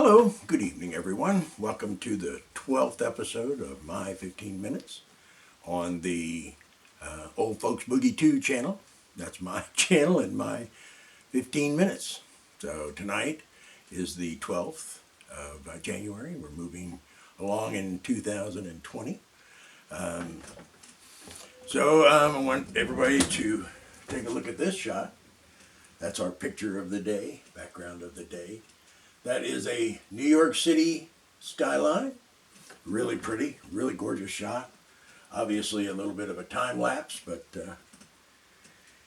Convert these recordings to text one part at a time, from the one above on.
Hello, good evening, everyone. Welcome to the 12th episode of My 15 Minutes on the Old Folks Boogie 2 channel. That's my channel and my 15 minutes. So tonight is the 12th of January. We're moving along in 2020. I want everybody to take a look at this shot. That's our picture of the day, background of the day. That is a New York City skyline. Really pretty, really gorgeous shot. Obviously a little bit of a time lapse, but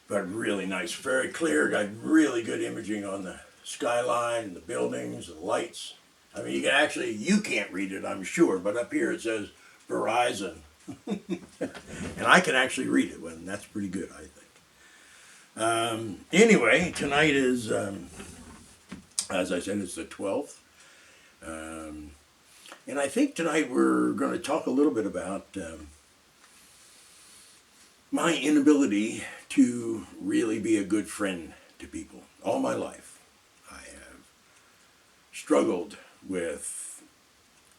really nice, very clear. Got really good imaging on the skyline, the buildings, the lights. I mean, you can't read it, I'm sure, but up here it says Verizon, and I can actually read it. Well, that's pretty good, I think. Anyway, tonight is. As I said, it's the 12th. And I think tonight we're going to talk a little bit about my inability to really be a good friend to people. All my life, I have struggled with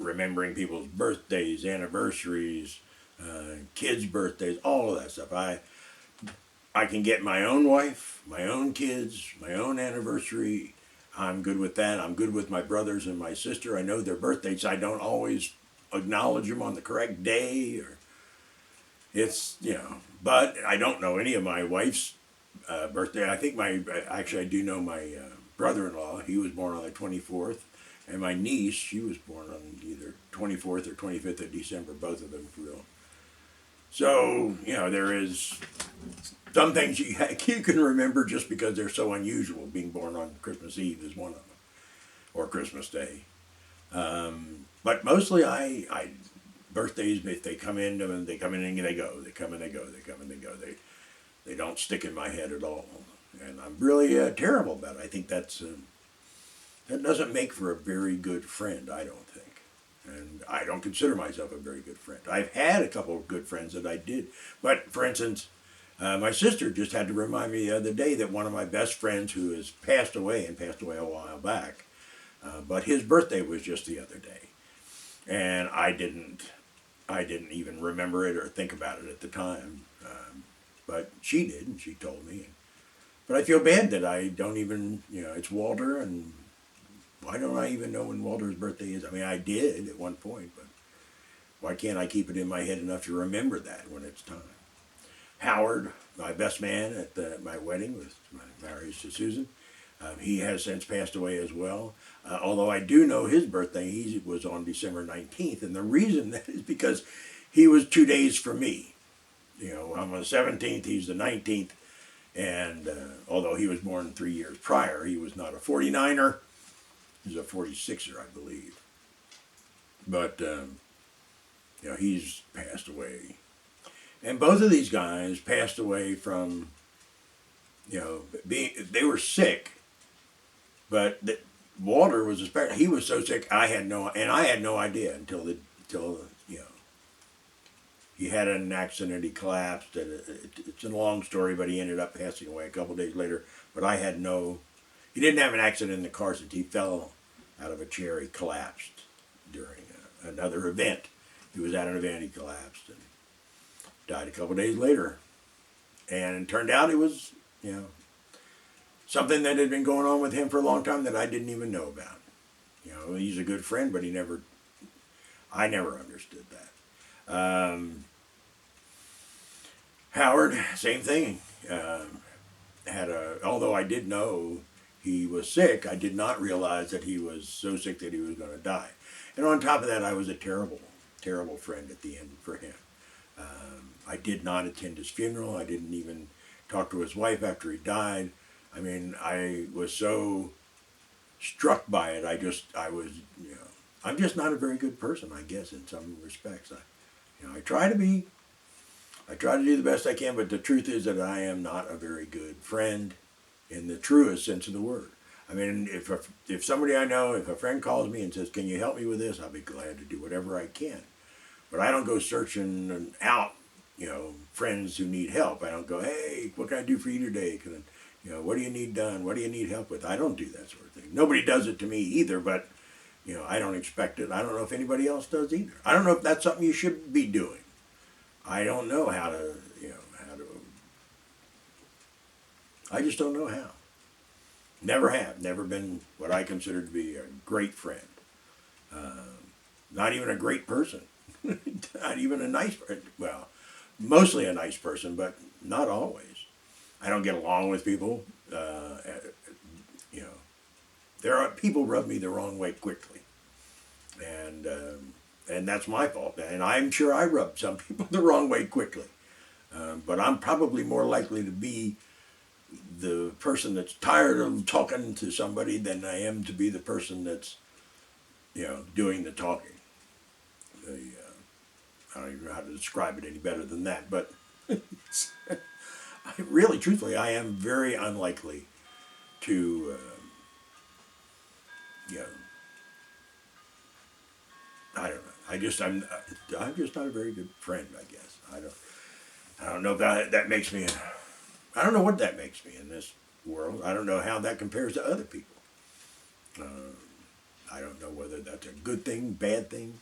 remembering people's birthdays, anniversaries, kids' birthdays, all of that stuff. I can get my own wife, my own kids, my own anniversary. I'm good with that. I'm good with my brothers and my sister. I know their birthdays. I don't always acknowledge them on the correct day, or but I don't know any of my wife's birthday. I do know my brother-in-law. He was born on the 24th, and my niece, she was born on either 24th or 25th of December. Both of them, for real. So there is some things you can remember just because they're so unusual. Being born on Christmas Eve is one of them, or Christmas Day. But mostly, I birthdays, if they come in, they come in and they go. They come and they go. They come and they go. They don't stick in my head at all, and I'm really terrible about it. I think that doesn't make for a very good friend. I don't think, and I don't consider myself a very good friend. I've had a couple of good friends that I did, but for instance. My sister just had to remind me the other day that one of my best friends, who has passed away a while back, but his birthday was just the other day, and I didn't even remember it or think about it at the time, but she did, and she told me. But I feel bad that I don't even, it's Walter, and why don't I even know when Walter's birthday is? I mean, I did at one point, but why can't I keep it in my head enough to remember that when it's time? Howard, my best man at my wedding, with my marriage to Susan, he has since passed away as well. Although I do know his birthday, he was on December 19th, and the reason that is because he was 2 days from me. I'm on the 17th, he's the 19th, and although he was born 3 years prior, he was not a 49er, he was a 46er, I believe. But, he's passed away. And both of these guys passed away from, they were sick, but Walter was he was so sick I had no idea until he had an accident, he collapsed, and it's a long story, but he ended up passing away a couple days later. But he didn't have an accident in the car since he fell out of a chair, he collapsed during another event. He was at an event, he collapsed, and died a couple days later. And it turned out it was, something that had been going on with him for a long time that I didn't even know about. He's a good friend, but I never understood that. Howard, same thing. Although I did know he was sick, I did not realize that he was so sick that he was going to die. And on top of that, I was a terrible, terrible friend at the end for him. I did not attend his funeral. I didn't even talk to his wife after he died. I mean, I was so struck by it. I'm just not a very good person, I guess, in some respects. I try to be. I try to do the best I can, but the truth is that I am not a very good friend in the truest sense of the word. I mean, if somebody I know, if a friend calls me and says, "Can you help me with this?" I'll be glad to do whatever I can. But I don't go searching out, friends who need help. I don't go, "Hey, what can I do for you today? What do you need done? What do you need help with?" I don't do that sort of thing. Nobody does it to me either, but I don't expect it. I don't know if anybody else does either. I don't know if that's something you should be doing. I don't know how to, how to. I just don't know how. Never have. Never been what I consider to be a great friend. Not even a great person. Not even a nice person. Well, mostly a nice person, but not always. I don't get along with people. You know, there are people rub me the wrong way quickly, and that's my fault. And I'm sure I rub some people the wrong way quickly. But I'm probably more likely to be the person that's tired of talking to somebody than I am to be the person that's doing the talking. The, I don't even know how to describe it any better than that, but really, truthfully, I am very unlikely to, you know, I don't know. I'm just not a very good friend, I guess. I don't know if that makes me. I don't know what that makes me in this world. I don't know how that compares to other people. I don't know whether that's a good thing, bad thing.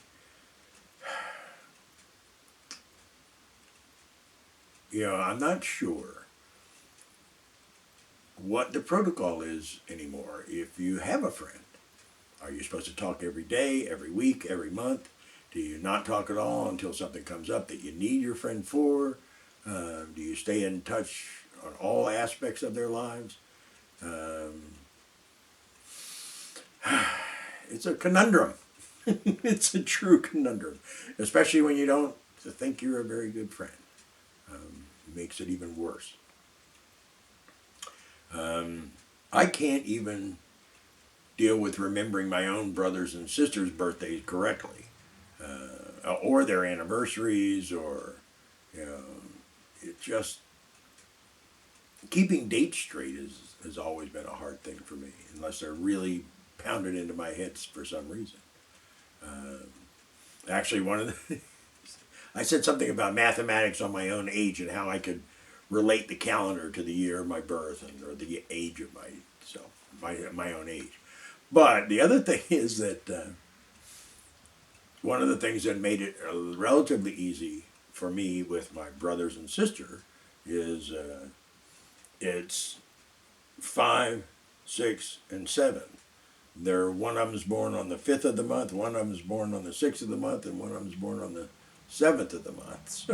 I'm not sure what the protocol is anymore. If you have a friend, are you supposed to talk every day, every week, every month? Do you not talk at all until something comes up that you need your friend for? Do you stay in touch on all aspects of their lives? Um, it's a conundrum. It's a true conundrum, especially when you don't think you're a very good friend. It makes it even worse. I can't even deal with remembering my own brothers and sisters' birthdays correctly, or their anniversaries, or you know, it just keeping dates straight has always been a hard thing for me, unless they're really pounded into my head for some reason. Actually, one of the I said something about mathematics on my own age and how I could relate the calendar to the year of my birth or the age of myself, my own age. But the other thing is that one of the things that made it relatively easy for me with my brothers and sister is it's 5, 6, and 7. One of them's born on the 5th of the month, one of them's born on the 6th of the month, and one of them's born on the 7th of the month.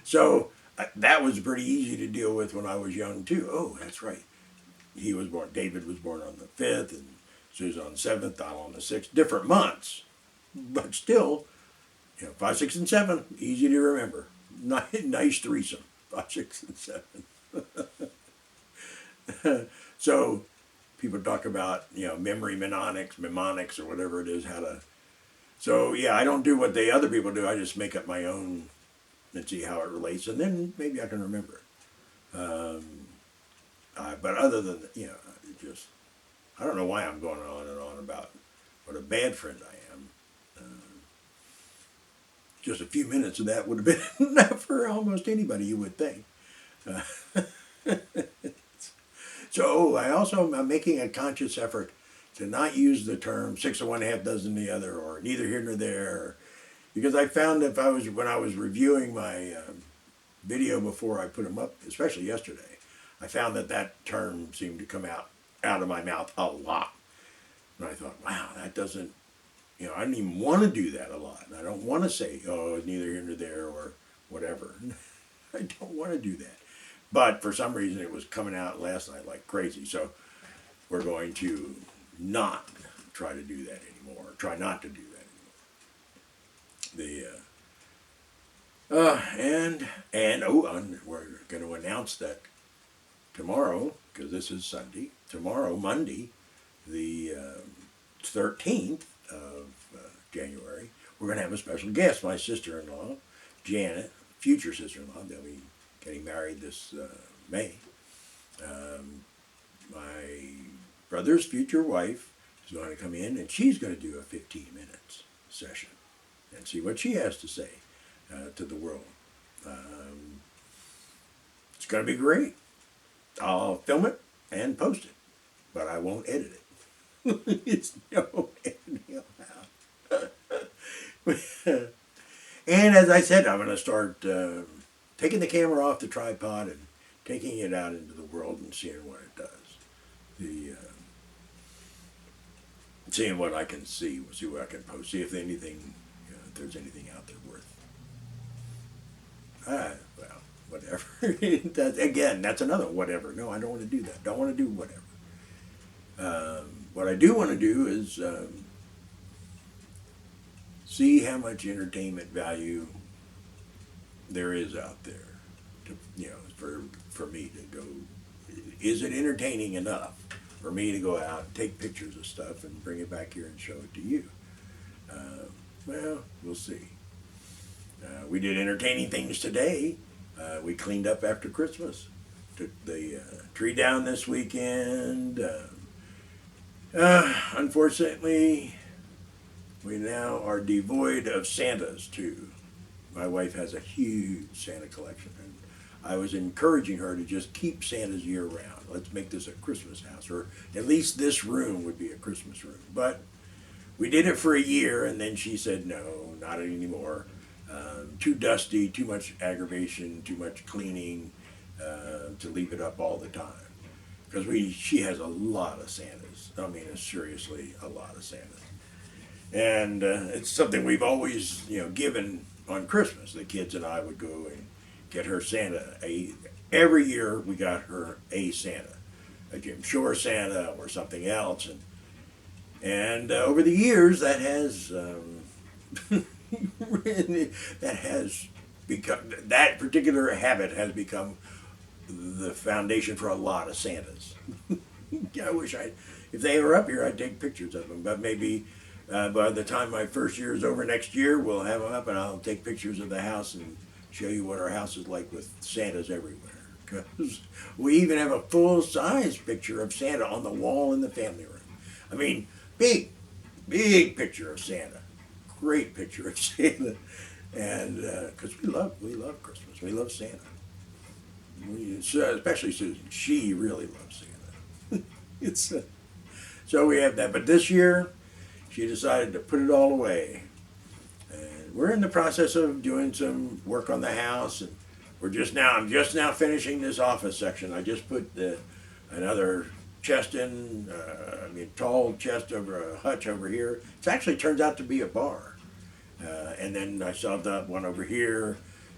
So that was pretty easy to deal with when I was young too. Oh, that's right. David was born on the 5th, and Susan on the 7th, Donald on the 6th. Different months, but still, 5, 6, and 7, easy to remember. Nice threesome, 5, 6, and 7. So people talk about, memory mnemonics, or whatever it is, how to. So yeah, I don't do what the other people do. I just make up my own and see how it relates, and then maybe I can remember it. But other than just I don't know why I'm going on and on about what a bad friend I am. Just a few minutes of that would have been enough for almost anybody, you would think. So I'm making a conscious effort to not use the term six of one, half dozen the other, or neither here nor there, because I found that when I was reviewing my video before I put them up, especially yesterday, I found that term seemed to come out of my mouth a lot. And I thought, wow, that doesn't, I don't even want to do that a lot. And I don't want to say, oh, it's neither here nor there or whatever. I don't want to do that. But for some reason, it was coming out last night like crazy. So we're going to not try to do that anymore. Try not to do that anymore. We're going to announce that tomorrow, because this is Sunday. Tomorrow, Monday, the 13th of January, we're going to have a special guest. My sister-in-law, Janet, future sister-in-law. They'll be getting married this May. My brother's future wife is going to come in, and she's going to do a 15 minutes session and see what she has to say to the world. It's going to be great. I'll film it and post it, but I won't edit it. It's no mail. And as I said, I'm going to start taking the camera off the tripod and taking it out into the world and seeing what it does. The seeing what I can see what I can post, see if anything, if there's anything out there worth. Well, whatever. Again, that's another whatever. No, I don't want to do that. Don't want to do whatever. What I do want to do is see how much entertainment value there is out there. To, for me to go. Is it entertaining enough for me to go out and take pictures of stuff and bring it back here and show it to you? Well, we'll see. We did entertaining things today. We cleaned up after Christmas. Took the tree down this weekend. Unfortunately, we now are devoid of Santas too. My wife has a huge Santa collection, and I was encouraging her to just keep Santas year round. Let's make this a Christmas house, or at least this room would be a Christmas room. But we did it for a year, and then she said, no, not anymore. Too dusty, too much aggravation, too much cleaning to leave it up all the time. Because she has a lot of Santas. I mean, seriously, a lot of Santas. And it's something we've always, given on Christmas. The kids and I would go and get her Santa. Every year we got her a Santa, a Jim Shore Santa or something else. And over the years, that has that particular habit has become the foundation for a lot of Santas. I wish if they were up here, I'd take pictures of them. But maybe by the time my first year is over next year, we'll have them up and I'll take pictures of the house and show you what our house is like with Santas everywhere. Because we even have a full-size picture of Santa on the wall in the family room. I mean, big picture of Santa. Great picture of Santa. And because we love Christmas. We love Santa. Especially Susan. She really loves Santa. So we have that. But this year, she decided to put it all away. And we're in the process of doing some work on the house. And I'm just now finishing this office section. I just put another chest in, tall chest over a hutch over here. It actually turns out to be a bar. And then I saw that one over here.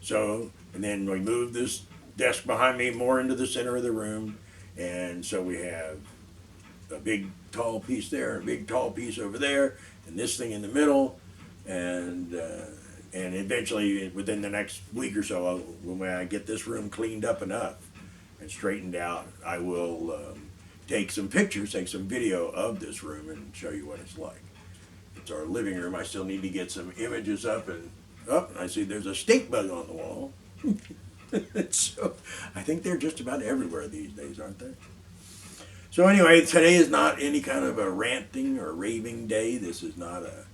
And then we moved this desk behind me more into the center of the room. And so we have a big tall piece there, a big tall piece over there, and this thing in the middle. And eventually, within the next week or so, when I get this room cleaned up enough and straightened out, I will take some pictures, take some video of this room and show you what it's like. It's our living room. I still need to get some images up, and I see there's a stink bug on the wall. So I think they're just about everywhere these days, aren't they? So anyway, today is not any kind of a ranting or raving day. This is not a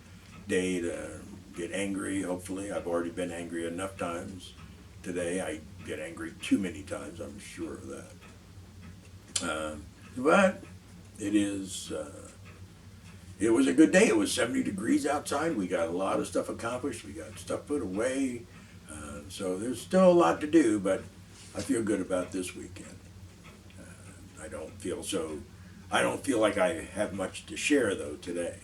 day to get angry, hopefully. I've already been angry enough times today. I get angry too many times, I'm sure of that. But it was a good day. It was 70 degrees outside. We got a lot of stuff accomplished. We got stuff put away. So there's still a lot to do, but I feel good about this weekend. I don't feel like I have much to share though today.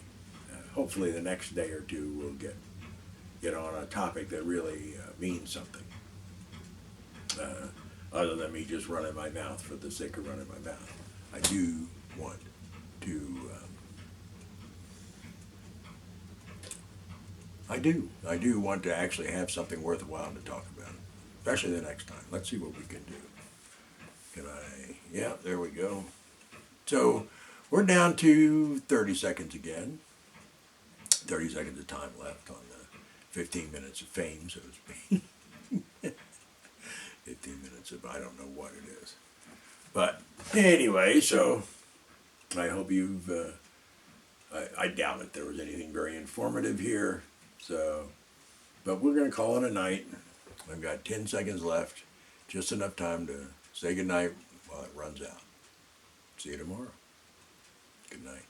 Hopefully the next day or two we'll get on a topic that really means something. Other than me just running my mouth for the sake of running my mouth. I do want to I do want to actually have something worthwhile to talk about, especially the next time. Let's see what we can do. Yeah, there we go. So we're down to 30 seconds again. 30 seconds of time left on the 15 minutes of fame, so to speak. 15 minutes of I don't know what it is. But anyway, so I hope you've, I doubt that there was anything very informative here. So, but we're going to call it a night. I've got 10 seconds left, just enough time to say goodnight while it runs out. See you tomorrow. Good night.